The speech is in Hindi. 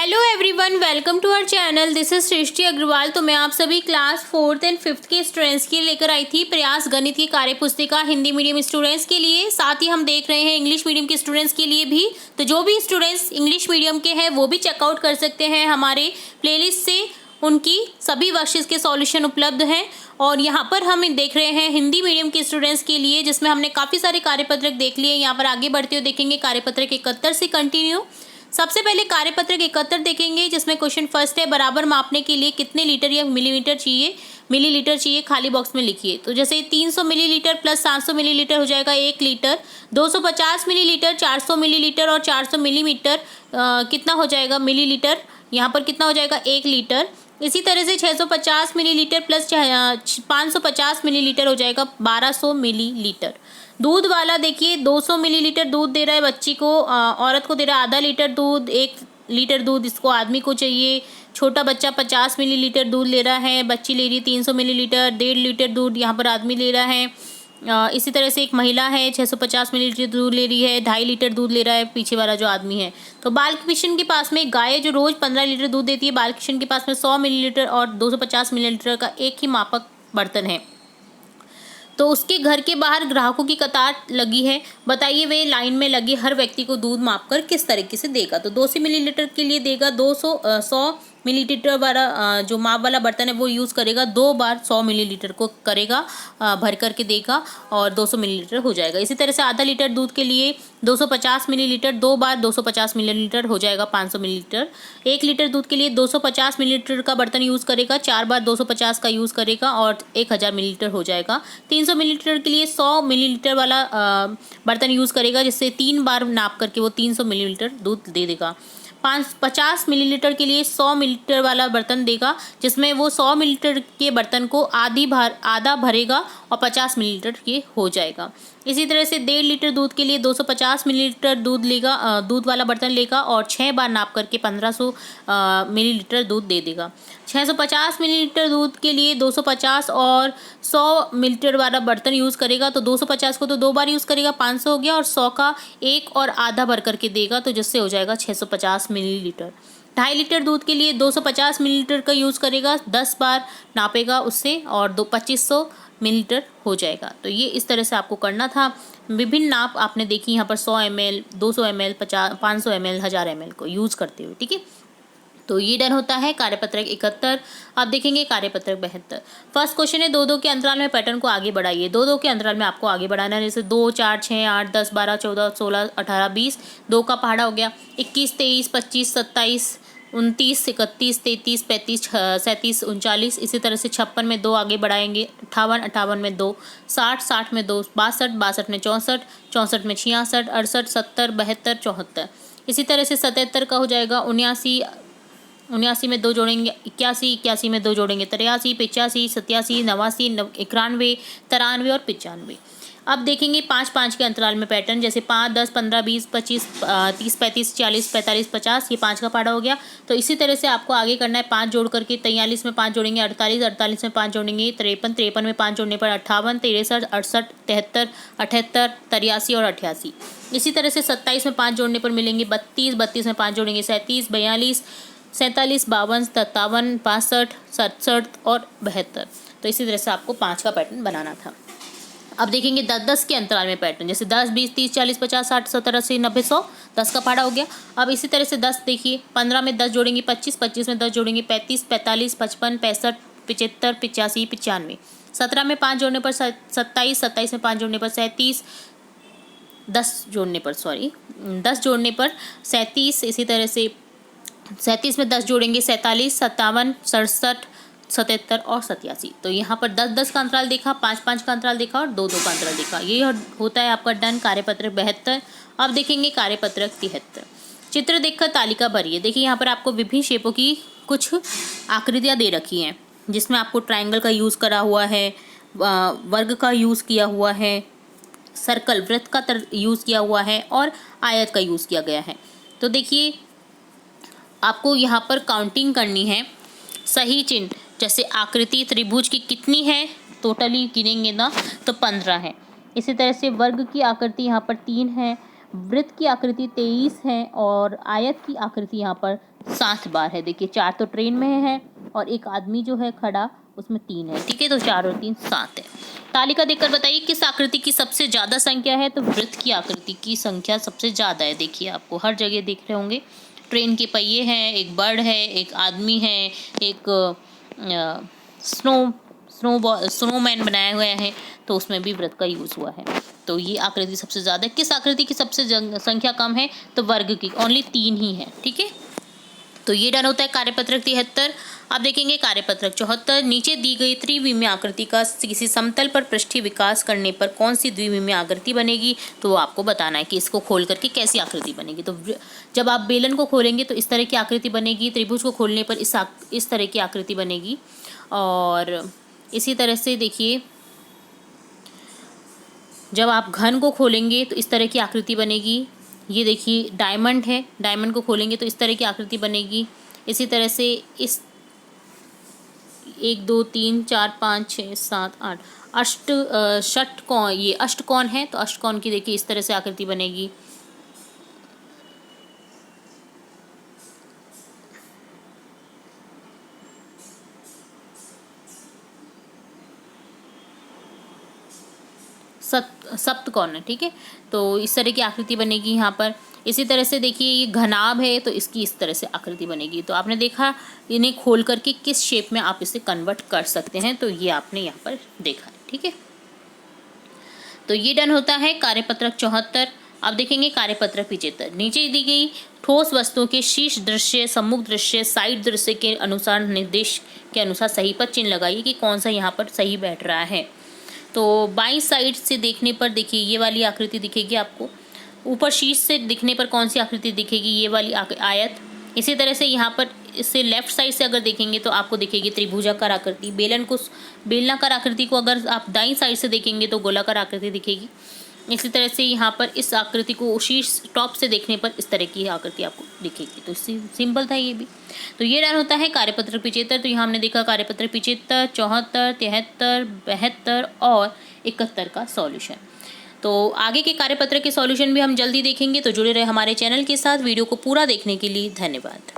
Hello everyone, welcome to our channel. This is Srishti Agarwal. तो मैं आप सभी क्लास 4th एंड 5th के स्टूडेंट्स के लेकर आई थी प्रयास गणित की कार्य पुस्तिका हिंदी मीडियम स्टूडेंट्स के लिए। साथ ही हम देख रहे हैं इंग्लिश मीडियम के स्टूडेंट्स के लिए भी। तो जो भी स्टूडेंट्स इंग्लिश मीडियम के हैं वो भी चेकआउट कर सकते हैं हमारे प्लेलिस्ट से। उनकी सभी वर्कशीट्स के सॉल्यूशन उपलब्ध हैं। और यहाँ पर हम देख रहे हैं हिंदी मीडियम के स्टूडेंट्स के लिए, जिसमें हमने काफ़ी सारे कार्यपत्रक देख लिए। यहाँ पर आगे बढ़ते हुए देखेंगे कार्यपत्रक 71 से कंटिन्यू। सबसे पहले कार्यपत्रक 71 देखेंगे, जिसमें क्वेश्चन फर्स्ट है, बराबर मापने के लिए कितने लीटर या मिलीलीटर चाहिए, खाली बॉक्स में लिखिए। तो जैसे 300 मिलीलीटर प्लस 700 मिलीलीटर हो जाएगा 1 लीटर, 250 मिलीलीटर, 400 मिलीलीटर और 400 मिलीमीटर कितना हो जाएगा मिलीलीटर, यहाँ पर कितना हो जाएगा 1 लीटर। इसी तरह से 650 मिलीलीटर प्लस 550 मिलीलीटर हो जाएगा 1200 मिलीलीटर। दूध वाला देखिए 200 मिलीलीटर दूध दे रहा है बच्ची को, औरत को दे रहा है आधा लीटर दूध, 1 लीटर दूध इसको आदमी को चाहिए। छोटा बच्चा 50 मिलीलीटर दूध ले रहा है, बच्ची ले रही है 300 मिलीलीटर, 1.5 लीटर दूध यहाँ पर आदमी ले रहा है। इसी तरह से एक महिला है 650 मिलीलीटर दूध ले रही है, 2.5 लीटर दूध ले रहा है पीछे वाला जो आदमी है। तो बाल किशन के पास में गाय जो रोज 15 लीटर दूध देती है, बाल किशन के पास में 100 मिलीलीटर और 250 मिलीलीटर का एक ही मापक बर्तन है। तो उसके घर के बाहर ग्राहकों की कतार लगी है। बताइए वे लाइन में लगे हर व्यक्ति को दूध मापकर किस तरीके से देगा। तो 200 मिलीलीटर के लिए देगा 100 मिलीलीटर वाला जो माप वाला बर्तन है वो यूज़ करेगा, 2 बार 100 मिलीलीटर को करेगा, भर करके देगा और 200 मिलीलीटर हो जाएगा। इसी तरह से आधा लीटर दूध के लिए 250 मिलीलीटर, 2 बार 250 मिलीलीटर हो जाएगा 500 मिलीलीटर। 1 लीटर दूध के लिए 250 मिलीलीटर का बर्तन यूज़ करेगा, 4 बार 250 का यूज़ करेगा और 1000 मिलीलीटर हो जाएगा। 300 मिलीलीटर के लिए 100 मिलीलीटर वाला बर्तन यूज़ करेगा, जिससे 3 बार नाप करके वो 300 मिलीलीटर दूध दे देगा। 50 मिलीलीटर के लिए 100 मिलीलीटर वाला बर्तन देगा, जिसमें वो 100 मिलीलीटर के बर्तन को आधा भरेगा और 50 मिलीलीटर ये हो जाएगा। इसी तरह से 1.5 लीटर दूध के लिए 250 मिलीलीटर दूध लेगा, दूध वाला बर्तन लेगा और 6 बार नाप करके 1500 मिलीलीटर दूध दे देगा। 650 मिलीलीटर दूध के लिए 250 और 100 मिलीलीटर वाला बर्तन यूज़ करेगा। तो 250 को तो 2 बार यूज़ करेगा, 500 हो गया, और 100 का 1 और आधा भर करके देगा, तो जिससे हो जाएगा 650 मिलीलीटर। 2.5 लीटर दूध के लिए 250 मिलीलीटर का यूज़ करेगा, 10 बार नापेगा उससे और 2500 मिलीलीटर हो जाएगा। तो ये इस तरह से आपको करना था। विभिन्न नाप आपने देखी यहाँ पर 100 ml, 200 ml, 500 ml, 1000 ml को यूज़ करते हुए। ठीक है, तो ये डन होता है कार्यपत्रक 71। अब देखेंगे कार्यपत्रक 72। फर्स्ट क्वेश्चन है 2-2 के अंतराल में पैटर्न को आगे बढ़ाइए। 2-2 के अंतराल में आपको आगे बढ़ाना है, जैसे 2, 4, 6, 8, 10, 12, 14, 16, 18, 20। 2 का पहाड़ा हो गया 21, 23, 25, 27, 29, 31, 33, 35, 37, 39। इसी तरह से 56 में 2 आगे बढ़ाएंगे, 58, 58 में 2, 60, 60 में 2, 62, 62 में 64, 64 में 66, 68, 70, 72, 74। इसी तरह से 77 का हो जाएगा 79, 79 में 2 जोड़ेंगे 81, 81 में 2 जोड़ेंगे 83, 85, 87, 89, 91, 93 और 95। अब देखेंगे 5-5 के अंतराल में पैटर्न, जैसे 5, 10, 15, 20, 25, 30, 35, 40, 45, 50। ये 5 का पहाड़ा हो गया। तो इसी तरह से आपको आगे करना है 5 जोड़ करके। 43 में 5 जोड़ेंगे 48, 48 में 5 जोड़ेंगे 53, 53 में 5 जोड़ने पर 58, 63, 68, 73, 78, 83 और 88। इसी तरह से 27 में 5 जोड़ने पर मिलेंगे 32, 32 में 5 जोड़ेंगे 37, 42, 47, 52, 57, 65, 67 और 72। तो इसी तरह से आपको 5 का पैटर्न बनाना था। अब देखेंगे 10-10 के अंतराल में पैटर्न, जैसे 10, 20, 30, 40, 50, 60, 70, 80, 90, 100। 10 का पहाड़ा हो गया। अब इसी तरह से 10 देखिए, 15 में 10 जोड़ेंगे 25, 25 में 10 जोड़ेंगे 35, 45, 55, 65, 75, 85, 95। 17 में 5 जोड़ने पर 27, 27 में 5 जोड़ने पर 37, 10 जोड़ने पर 37। इसी तरह से 37 में 10 जोड़ेंगे 47, 57, 67, 77 और 87। तो यहाँ पर 10-10 का अंतराल देखा, 5-5 का अंतराल देखा और 2-2 का अंतराल देखा। ये होता है आपका डन कार्यपत्रक 72। अब देखेंगे कार्यपत्रक 73। चित्र देखकर तालिका भरिए। देखिए यहाँ पर आपको विभिन्न शेपों की कुछ आकृतियाँ दे रखी हैं, जिसमें आपको ट्राइंगल का यूज़ करा हुआ है, वर्ग का यूज़ किया हुआ है, सर्कल वृत्त का यूज़ किया हुआ है और आयत का यूज़ किया गया है। तो देखिए आपको यहाँ पर काउंटिंग करनी है। सही चिन्ह जैसे आकृति त्रिभुज की कितनी है, टोटली गिनेंगे ना तो 15 है। इसी तरह से वर्ग की आकृति यहाँ पर 3 है, वृत्त की आकृति 23 है और आयत की आकृति यहाँ पर 7 बार है। देखिए 4 तो ट्रेन में है और एक आदमी जो है खड़ा उसमें 3 है, ठीक है। तो 4 और 3 7 है। तालिका देखकर बताइए किस आकृति की सबसे ज़्यादा संख्या है। तो वृत्त की आकृति की संख्या सबसे ज़्यादा है। देखिए आपको हर जगह दिख रहे होंगे, ट्रेन के पहिए हैं, एक बर्ड है, एक आदमी है, एक स्नोमैन बनाया हुआ है, तो उसमें भी वृत्त का यूज़ हुआ है। तो ये आकृति सबसे ज़्यादा है। किस आकृति की सबसे संख्या कम है। तो वर्ग की, ओनली 3 ही है, ठीक है। तो ये डन होता है कार्यपत्रक 73। अब देखेंगे कार्यपत्रक 74। नीचे दी गई त्रिविमीय आकृति का किसी समतल पर पृष्ठीय विकास करने पर कौन सी द्विविमीय आकृति बनेगी। तो वो आपको बताना है कि इसको खोल करके कैसी आकृति बनेगी। तो जब आप बेलन को खोलेंगे तो इस तरह की आकृति बनेगी, त्रिभुज को खोलने पर इस तरह की आकृति बनेगी। और इसी तरह से देखिए जब आप घन को खोलेंगे तो इस तरह की आकृति बनेगी। ये देखिए डायमंड है, डायमंड को खोलेंगे तो इस तरह की आकृति बनेगी। इसी तरह से इस 1 2 3 4 5 6 7 8 षटकोण, ये अष्टकोण है तो अष्टकोण की देखिए इस तरह से आकृति बनेगी। सप्तकोण है, ठीक है। तो इस तरह की आकृति बनेगी यहाँ पर। इसी तरह से देखिए ये घनाभ है तो इसकी इस तरह से आकृति बनेगी। तो आपने देखा इन्हें खोल करके किस शेप में आप इसे कन्वर्ट कर सकते हैं, तो ये आपने यहाँ पर देखा, ठीक है। तो ये डन होता है कार्यपत्रक 74। अब देखेंगे कार्यपत्रक 75। नीचे दी गई ठोस वस्तुओं के शीर्ष दृश्य, सम्मुख दृश्य, साइड दृश्य के अनुसार निर्देश के अनुसार सही पर चिन्ह लगाइए कि कौन सा यहाँ पर सही बैठ रहा है। तो बाईं साइड से देखने पर देखिए ये वाली आकृति दिखेगी आपको। ऊपर शीर्ष से दिखने पर कौन सी आकृति दिखेगी, ये वाली आयत। इसी तरह से यहाँ पर इससे लेफ्ट साइड से अगर देखेंगे तो आपको दिखेगी त्रिभुजाकार आकृति। बेलनाकार आकृति को अगर आप दाईं साइड से देखेंगे तो गोलाकार आकृति दिखेगी। इसी तरह से यहाँ पर इस आकृति को शीर्ष टॉप से देखने पर इस तरह की आकृति आपको दिखेगी। तो सिंपल था ये भी। तो ये डन होता है कार्यपत्रक 75। तो यहाँ हमने देखा कार्यपत्रक 75, 74, 73, 72 और 71 का सॉल्यूशन। तो आगे के कार्यपत्र के सॉल्यूशन भी हम जल्दी देखेंगे। तो जुड़े रहे हमारे चैनल के साथ। वीडियो को पूरा देखने के लिए धन्यवाद।